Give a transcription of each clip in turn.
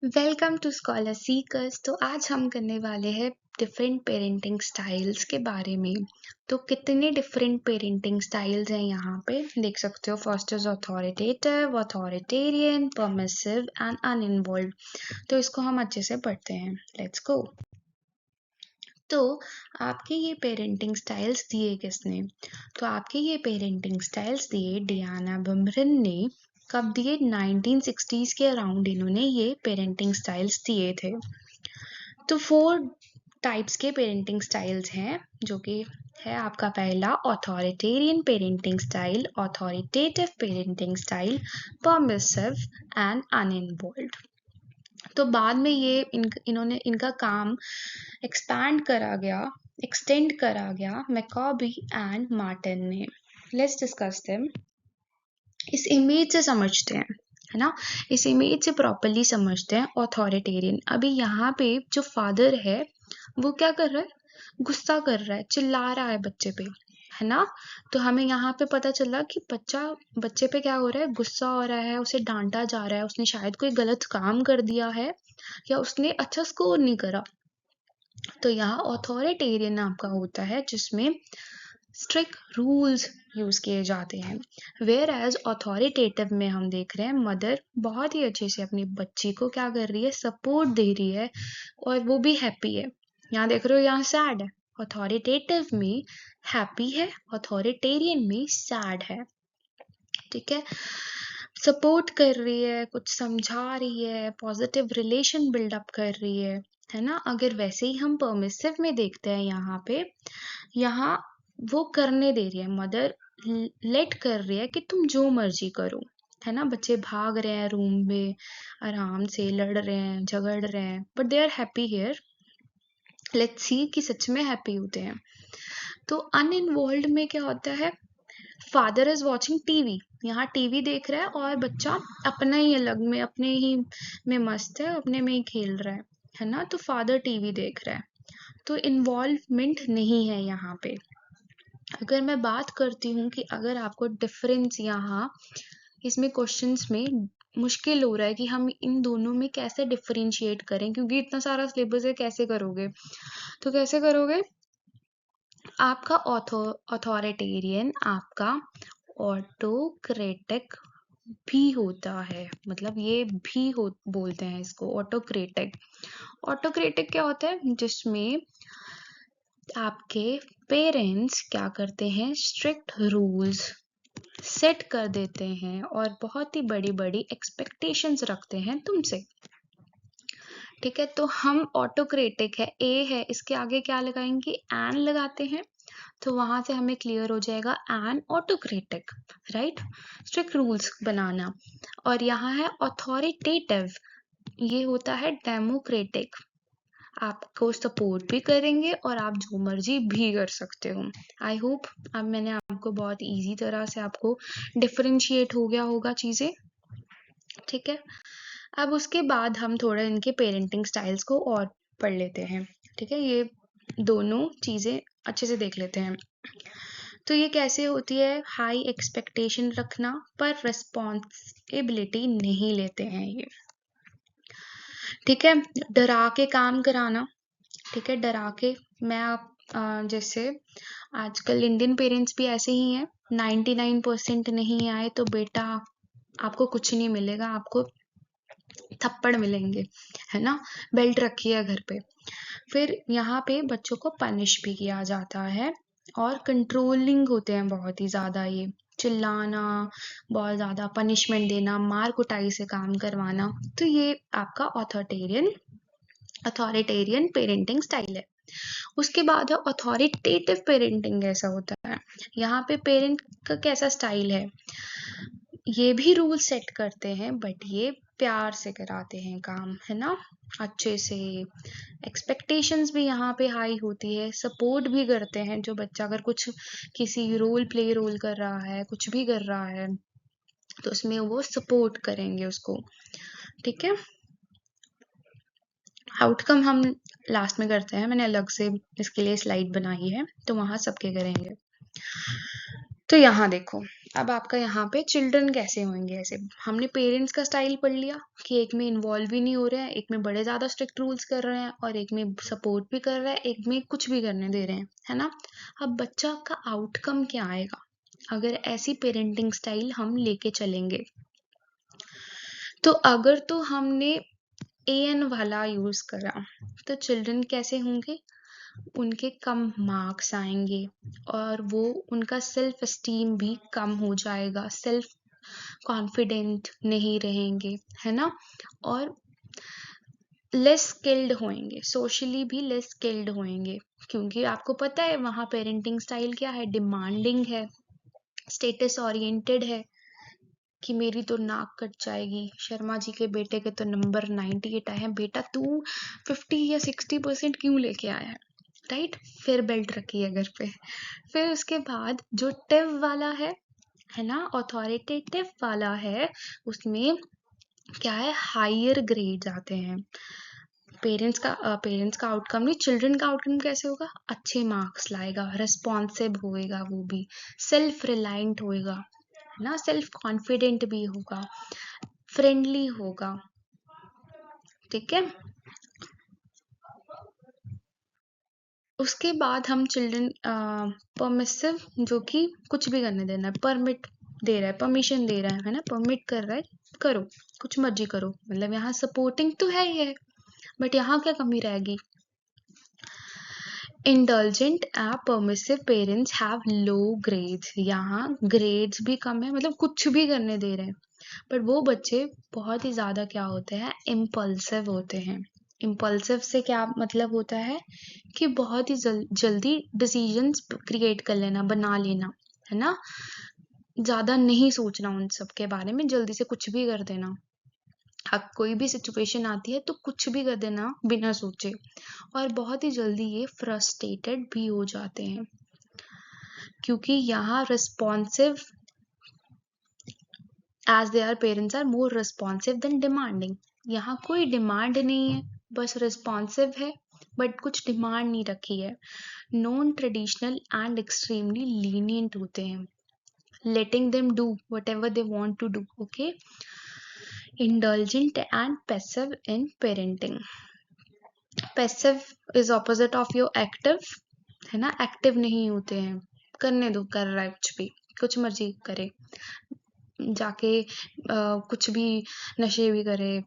Welcome to scholar seekers. तो आज हम करने वाले हैं डिफरेंट पेरेंटिंग स्टाइल्स के बारे में। तो कितने डिफरेंट पेरेंटिंग स्टाइल्स हैं यहाँ पे देख सकते हो। First is authoritative, authoritarian, permissive and uninvolved. तो इसको हम अच्छे से पढ़ते हैं। Let's go. तो आपके ये पेरेंटिंग स्टाइल्स दिए किसने? तो आपके ये पेरेंटिंग स्टाइल्स दिए डियाना बमरन ने। कब दिए? 1960s के अराउंड इन्होंने ये पेरेंटिंग स्टाइल्स दिए थे। तो 4 टाइप्स के पेरेंटिंग स्टाइल्स हैं, जो कि है आपका पहला authoritarian parenting style, authoritative parenting style, permissive and uninvolved. तो बाद में ये इन्होंने इनका काम एक्सटेंड करा गया मैकॉबी एंड मार्टिन ने। Let's discuss them. इस इमेज से समझते हैं, है ना। इस इमेज से प्रॉपरली समझते हैं अथॉरिटेरियन। अभी यहाँ पे जो फादर है वो क्या कर रहा है? गुस्सा कर रहा है, चिल्ला रहा है बच्चे पे, है ना। तो हमें यहाँ पे पता चला कि बच्चे पे क्या हो रहा है? गुस्सा हो रहा है, उसे डांटा जा रहा है, उसने शायद कोई गलत काम कर दिया है या उसने अच्छा स्कोर नहीं करा। तो यहाँ अथॉरिटेरियन आपका होता है जिसमें स्ट्रिक्ट रूल्स यूज किए जाते हैं। वेयर एज अथॉरिटेटिव में हम देख रहे हैं मदर बहुत ही अच्छे से अपनी बच्ची को क्या कर रही है? सपोर्ट दे रही है और वो भी हैप्पी है। यहाँ देख रहे हो, यहाँ सैड है। अथॉरिटेटिव में हैप्पी है, अथॉरिटेरियन में सैड है। ठीक है, सपोर्ट कर रही है, कुछ समझा रही है, पॉजिटिव रिलेशन बिल्डअप कर रही है ना। अगर वैसे ही हम परमिसिव में देखते हैं, यहाँ वो करने दे रही है, मदर लेट कर रही है कि तुम जो मर्जी करो, है ना। बच्चे भाग रहे हैं रूम में, आराम से लड़ रहे हैं, झगड़ रहे हैं, but they are happy here. Let's see कि सच में हैप्पी होते हैं। तो अनइन्वॉल्व में क्या होता है? फादर इज वॉचिंग टीवी, यहाँ टीवी देख रहा है और बच्चा अपना ही अलग में, अपने ही में मस्त है, अपने में ही खेल रहा है ना। तो फादर टीवी देख रहा है, तो इन्वॉल्वमेंट नहीं है यहाँ पे। अगर मैं बात करती हूँ कि अगर आपको डिफरेंस यहाँ इसमें क्वेश्चंस में मुश्किल हो रहा है कि हम इन दोनों में कैसे डिफरेंशिएट करें, क्योंकि इतना सारा सिलेबस है, कैसे करोगे? तो कैसे करोगे? आपका अथॉरिटेरियन आपका ऑटोक्रेटिक भी होता है, मतलब ये भी बोलते हैं इसको ऑटोक्रेटिक। ऑटोक्रेटिक क्या होता है? जिसमें आपके पेरेंट्स क्या करते हैं? स्ट्रिक्ट रूल्स सेट कर देते हैं और बहुत ही बड़ी बड़ी एक्सपेक्टेशंस रखते हैं तुमसे। ठीक है, तो हम ऑटोक्रेटिक है, ए है, इसके आगे क्या लगाएंगे? एन लगाते हैं, तो वहां से हमें क्लियर हो जाएगा an autocratic, right. Strict rules बनाना। और यहाँ है अथॉरिटेटिव, ये होता है डेमोक्रेटिक, आपको सपोर्ट भी करेंगे और आप जो मर्जी भी कर सकते हो। आई होप अब मैंने आपको बहुत इजी तरह से आपको डिफरेंशिएट हो गया होगा चीजें। ठीक है, अब उसके बाद हम थोड़ा इनके पेरेंटिंग स्टाइल्स को और पढ़ लेते हैं। ठीक है, ये दोनों चीजें अच्छे से देख लेते हैं। तो ये कैसे होती है? हाई एक्सपेक्टेशन रखना पर रिस्पॉन्सिबिलिटी नहीं लेते हैं ये। ठीक है, डरा के काम कराना। ठीक है, डरा के। मैं आप जैसे आजकल इंडियन पेरेंट्स भी ऐसे ही हैं, 99% नहीं आए तो बेटा आपको कुछ नहीं मिलेगा, आपको थप्पड़ मिलेंगे, है ना। बेल्ट रखी है घर पे। फिर यहाँ पे बच्चों को पनिश भी किया जाता है और कंट्रोलिंग होते हैं बहुत ही ज्यादा, ये चिल्लाना, बहुत ज्यादा पनिशमेंट देना, मार कुटाई से काम करवाना। तो ये आपका अथॉरिटेरियन पेरेंटिंग स्टाइल है। उसके बाद है अथॉरिटेटिव पेरेंटिंग। ऐसा होता है, यहाँ पे पेरेंट का कैसा स्टाइल है? ये भी रूल सेट करते हैं बट ये प्यार से कराते हैं काम, है ना, अच्छे से। एक्सपेक्टेशंस भी यहाँ पे हाई होती है, सपोर्ट भी करते हैं। जो बच्चा अगर कुछ किसी रोल कर रहा है, कुछ भी कर रहा है, तो उसमें वो सपोर्ट करेंगे उसको। ठीक है, आउटकम हम लास्ट में करते हैं, मैंने अलग से इसके लिए स्लाइड बनाई है, तो वहां सबके करेंगे। तो यहाँ देखो, अब आपका यहाँ पे चिल्ड्रन कैसे होंगे, ऐसे हमने पेरेंट्स का स्टाइल पढ़ लिया कि एक में इन्वॉल्व ही नहीं हो रहे हैं, एक में बड़े ज़्यादा स्ट्रिक्ट रूल्स कर रहे हैं और एक में सपोर्ट भी कर रहा है, एक में कुछ भी करने दे रहे हैं, है ना। अब बच्चा का आउटकम क्या आएगा अगर ऐसी पेरेंटिंग स्टाइल हम लेके चलेंगे। तो अगर तो हमने AN वाला यूज करा तो चिल्ड्रन कैसे होंगे, उनके कम मार्क्स आएंगे और वो उनका सेल्फ एस्टीम भी कम हो जाएगा, सेल्फ कॉन्फिडेंट नहीं रहेंगे, है ना। और लेस स्किल्ड होंगे, सोशली भी लेस स्किल्ड होंगे, क्योंकि आपको पता है वहाँ पेरेंटिंग स्टाइल क्या है, डिमांडिंग है, स्टेटस ओरिएंटेड है कि मेरी तो नाक कट जाएगी, शर्मा जी के बेटे के तो नंबर 98 आए हैं, बेटा तू 50 या 60% क्यों लेके आया है, राइट। फिर बेल्ट रखी है घर पे। फिर उसके बाद जो टिव वाला है ना, अथॉरिटेटिव वाला है, उसमें क्या है, हायर ग्रेड्स आते हैं। पेरेंट्स का आउटकम नहीं, चिल्ड्रन का आउटकम कैसे होगा, अच्छे मार्क्स लाएगा, रिस्पॉन्सिव होएगा, वो भी सेल्फ रिलायंट होएगा ना, सेल्फ कॉन्फिडेंट भी होगा, फ्रेंडली होगा, ठीक है। उसके बाद हम चिल्ड्रन परमिसिव, जो कि कुछ भी करने देना है, परमिट दे रहा है, परमिशन दे रहा है ना, परमिट कर रहा है, करो कुछ मर्जी करो, मतलब यहाँ सपोर्टिंग तो है ही है, बट यहाँ क्या कमी रहेगी। Indulgent permissive parents have low grades, यहाँ ग्रेड्स भी कम है, मतलब कुछ भी करने दे रहे हैं, पर वो बच्चे बहुत ही ज्यादा क्या होते हैं, इम्पल्सिव होते हैं। इम्पल्सिव से क्या मतलब होता है कि बहुत ही जल्दी डिसीजंस क्रिएट कर लेना, बना लेना, है ना, ज्यादा नहीं सोचना उन सब के बारे में, जल्दी से कुछ भी कर देना। अब कोई भी सिचुएशन आती है तो कुछ भी कर देना बिना सोचे, और बहुत ही जल्दी ये फ्रस्ट्रेटेड भी हो जाते हैं, क्योंकि यहाँ responsive, as their parents are more responsive than demanding, यहाँ कोई डिमांड नहीं है, बस रिस्पॉन्सिव है, बट कुछ डिमांड नहीं रखी है। Non traditional and extremely lenient होते हैं, letting them do whatever they want to do, okay। indulgent and passive in parenting, passive is opposite of your active, है ना, एक्टिव नहीं होते हैं, करने दो, कर रहा है कुछ भी, कुछ मर्जी करे, जाके कुछ भी नशे भी करे,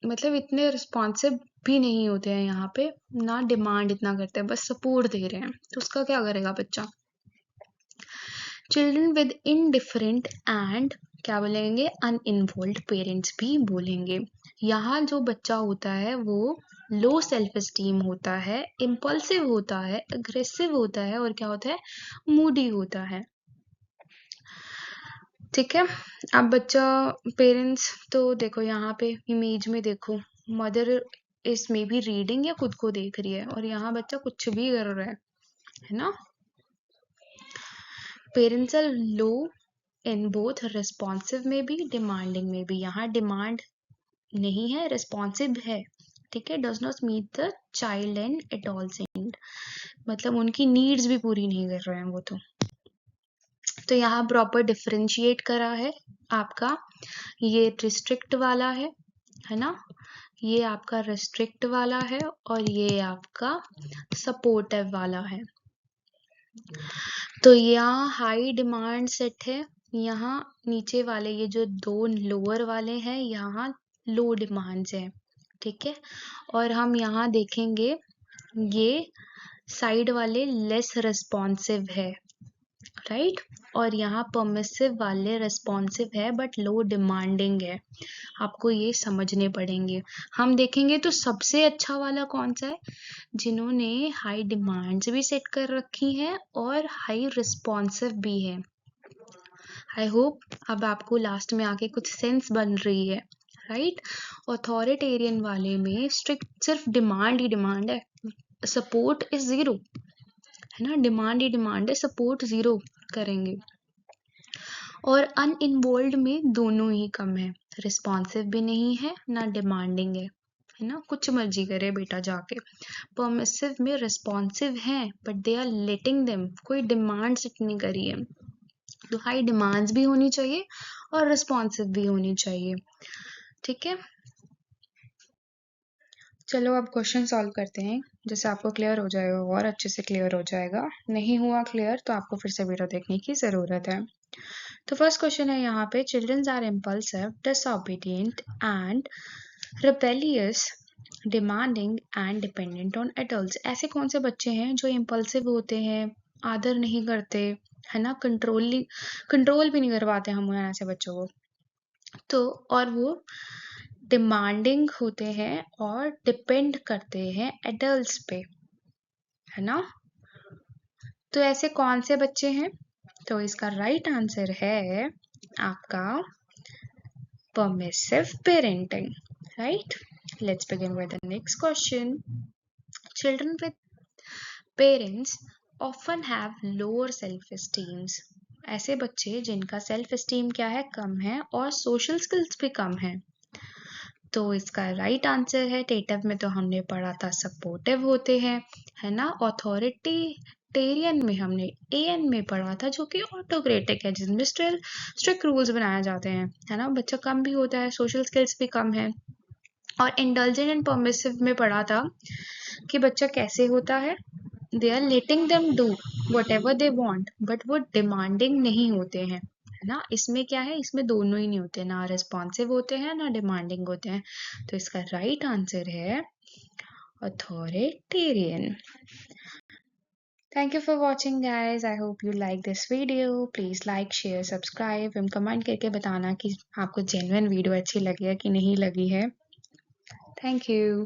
मतलब इतने रिस्पॉन्सिव भी नहीं होते हैं यहाँ पे, ना डिमांड इतना करते हैं, बस सपोर्ट दे रहे हैं, तो उसका क्या करेगा बच्चा। चिल्ड्रन विद इनडिफरेंट एंड क्या बोलेंगे, अनइन्वॉल्व पेरेंट्स भी बोलेंगे। यहाँ जो बच्चा होता है वो लो सेल्फ एस्टीम होता है, इम्पल्सिव होता है, अग्रेसिव होता है, और क्या होता है, मूडी होता है, ठीक है। अब बच्चा, पेरेंट्स तो देखो यहाँ पे इमेज में देखो, मदर इस में भी रीडिंग या खुद को देख रही है, और यहाँ बच्चा कुछ भी कर रहा है ना। Parents are low in both, responsive में भी, डिमांडिंग में भी। यहाँ डिमांड नहीं है, रिस्पॉन्सिव है, ठीक है। Does not meet the child and adolescent, मतलब उनकी नीड्स भी पूरी नहीं कर रहे हैं वो तो यहाँ प्रॉपर डिफरेंशिएट करा है आपका, ये रिस्ट्रिक्ट वाला है ना, ये आपका रिस्ट्रिक्ट वाला है, और ये आपका सपोर्टिव वाला है। तो यहाँ हाई डिमांड सेट है, यहाँ नीचे वाले ये जो दो लोअर वाले हैं यहाँ लो डिमांड्स है, ठीक है। और हम यहाँ देखेंगे ये साइड वाले लेस रिस्पॉन्सिव है, राइट, और यहाँ परमिसिव वाले रिस्पॉन्सिव है बट लो डिमांडिंग है। आपको ये समझने पड़ेंगे। हम देखेंगे तो सबसे अच्छा वाला कौन सा है, जिन्होंने हाई डिमांड्स भी सेट कर रखी हैं और हाई रिस्पॉन्सिव भी है। आई होप अब आपको लास्ट में आके कुछ सेंस बन रही है, राइट। अथॉरिटेरियन वाले में स्ट्रिक्ट सिर्फ डिमांड ही डिमांड है, सपोर्ट इज जीरो, है ना, डिमांड ही डिमांड है, सपोर्ट जीरो करेंगे। और अनइन्वॉल्व में दोनों ही कम है, रिस्पॉन्सिव भी नहीं है ना डिमांडिंग है ना, कुछ मर्जी करे बेटा जाके। परमिसिव में रिस्पॉन्सिव है but they are letting them, कोई डिमांड सेट नहीं करी है, तो हाई डिमांड्स भी होनी चाहिए और रिस्पॉन्सिव भी होनी चाहिए। ठीक है, चलो अब क्वेश्चन सॉल्व करते हैं, जिससे आपको क्लियर हो जाएगा और अच्छे से क्लियर हो जाएगा। नहीं हुआ क्लियर तो आपको फिर से वीडियो देखने की ज़रूरत है। तो फर्स्ट क्वेश्चन है यहाँ पे, childrens are impulsive, disobedient and rebellious, demanding and dependent on adults. ऐसे कौन से बच्चे हैं जो इम्पल्सिव होते हैं, आदर नहीं करते, है ना, कंट्रोल भी नहीं करवाते हम ऐसे बच्चों को, तो और वो डिमांडिंग होते हैं और डिपेंड करते हैं एडल्ट्स पे, है ना। तो ऐसे कौन से बच्चे हैं? तो इसका राइट आंसर है आपका permissive parenting, right? Let's begin with the next question. Children with parents often have lower self-esteem. ऐसे बच्चे जिनका सेल्फ एस्टीम क्या है, कम है, और सोशल स्किल्स भी कम है। तो इसका राइट आंसर है, टेटिव में तो हमने पढ़ा था सपोर्टिव होते हैं, है ना। ऑथोरिटेरियन में हमने एएन में पढ़ा था, जो कि ऑटोक्रेटिक है, जिसमें स्ट्रिक्ट रूल्स बनाए जाते हैं, है ना। बच्चा कम भी होता है, सोशल स्किल्स भी कम है। और इंडल्जेंट एंड परमिसिव में पढ़ा था कि बच्चा कैसे होता है, they are letting them do whatever they want, but वो डिमांडिंग नहीं होते हैं, है ना। इसमें क्या है, इसमें दोनों ही नहीं होते, ना रिस्पॉन्सिव होते हैं ना डिमांडिंग होते हैं। तो इसका राइट आंसर है authoritarian. Thank you for watching guys. I hope you like this video. Please like, share, subscribe एवं कमेंट करके बताना कि आपको जेन्युइन वीडियो अच्छी लगी है कि नहीं लगी है। Thank you.